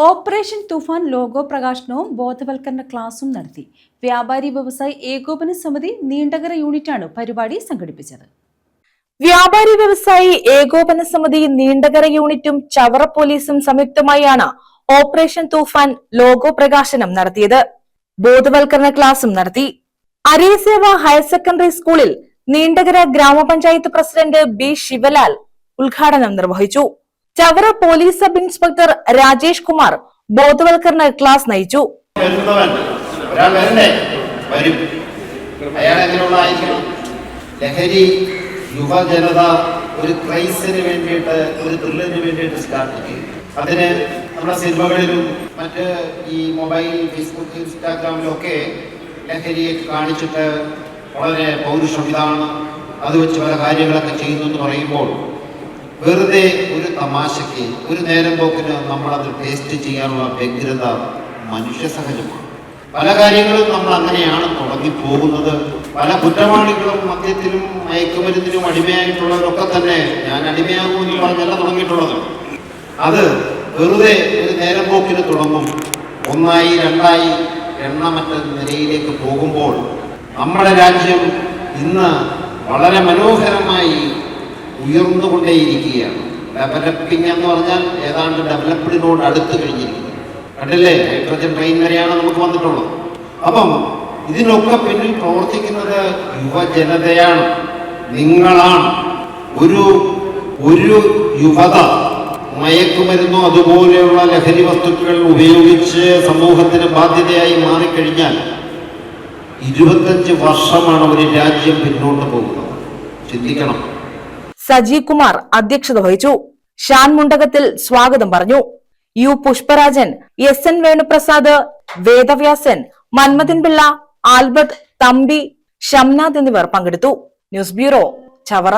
Operation തൂഫാൻ logo പ്രകാശനവും ബോധവൽക്കരണ ക്ലാസും നടത്തി. വ്യാപാരി വ്യവസായി ഏകോപന സമിതി നീണ്ടകര യൂണിറ്റാണ് പരിപാടി സംഘടിപ്പിച്ചത്. വ്യാപാരി വ്യവസായി ഏകോപന സമിതി നീണ്ടകര യൂണിറ്റും ചവറ പോലീസും സംയുക്തമായാണ് ഓപ്പറേഷൻ തൂഫാൻ ലോഗോ പ്രകാശനം നടത്തിയത്. ബോധവൽക്കരണ ക്ലാസും നടത്തി. അരീസേവ ഹയർ സെക്കൻഡറി സ്കൂളിൽ നീണ്ടകര ഗ്രാമപഞ്ചായത്ത് പ്രസിഡന്റ് ബി ശിവലാൽ ഉദ്ഘാടനം നിർവഹിച്ചു. Chavara police sub inspector Rajesh Kumar ബോധവൽക്കരണ ക്ലാസ് നയിച്ചു. ലഹരി യുവജനത ഒരു ക്രൈസിന് വേണ്ടിയിട്ട്, ഒരു ത്രില്ലിന് വേണ്ടിയിട്ട് സ്റ്റാർട്ട് ചെയ്യും. അതിന് നമ്മുടെ സിനിമകളിലും മറ്റ് ഈ മൊബൈൽ, ഫേസ്ബുക്ക്, ഇൻസ്റ്റാഗ്രാമിലും ഒക്കെ ലഹരിയെ കാണിച്ചിട്ട് വളരെ പൗരുഷം ഇതാണ്, അത് വെച്ച് പല കാര്യങ്ങളൊക്കെ ചെയ്യുന്നു എന്ന് പറയുമ്പോൾ വെറുതെ ഒരു തമാശയ്ക്ക്, ഒരു നേരം പോക്കിന് നമ്മളത് ടേസ്റ്റ് ചെയ്യാനുള്ള വ്യഗ്രത മനുഷ്യ സഹജമാണ്. പല കാര്യങ്ങളും നമ്മൾ അങ്ങനെയാണ് തുടങ്ങിപ്പോകുന്നത്. പല കുറ്റവാളികളും മദ്യത്തിലും മയക്കുമരുന്നിനും അടിമയായിട്ടുള്ളവരൊക്കെ തന്നെ ഞാൻ അടിമയാകുമെന്ന് പറഞ്ഞല്ല തുടങ്ങിയിട്ടുള്ളത്. അത് വെറുതെ ഒരു നേരം പോക്കിന് തുടങ്ങും. ഒന്നായി രണ്ടായി എണ്ണമറ്റ നിലയിലേക്ക് പോകുമ്പോൾ നമ്മുടെ രാജ്യം ഇന്ന് വളരെ മനോഹരമായി ഉയർന്നുകൊണ്ടേയിരിക്കുകയാണ്. ഡെവലപ്പിംഗ് എന്ന് പറഞ്ഞാൽ ഏതാണ്ട് ഡെവലപ്ഡിനോട് അടുത്ത് കഴിഞ്ഞിരിക്കുന്നു. കണ്ടില്ലേ, ഹൈഡ്രജൻ ട്രെയിൻ വരെയാണ് നമുക്ക് വന്നിട്ടുള്ളത്. അപ്പം ഇതിനൊക്കെ പിന്നിൽ പ്രവർത്തിക്കുന്നത് യുവജനതയാണ്, നിങ്ങളാണ്. ഒരു യുവത മയക്കുമരുന്നോ അതുപോലെയുള്ള ലഹരി വസ്തുക്കൾ ഉപയോഗിച്ച് സമൂഹത്തിന് ബാധ്യതയായി മാറിക്കഴിഞ്ഞാൽ 25 വർഷമാണ് ഒരു രാജ്യം പിന്നോട്ട് പോകുന്നത്. ചിന്തിക്കണം. സജി കുമാർ അധ്യക്ഷത വഹിച്ചു. ഷാൻ മുണ്ടകത്തിൽ സ്വാഗതം പറഞ്ഞു. U Pushparajan, S N Venuprasad, Vedavyasan, Manmathan Pillai, Albert, Thampi, Shamnath എന്നിവർ പങ്കെടുത്തു. News bureau, Chavara.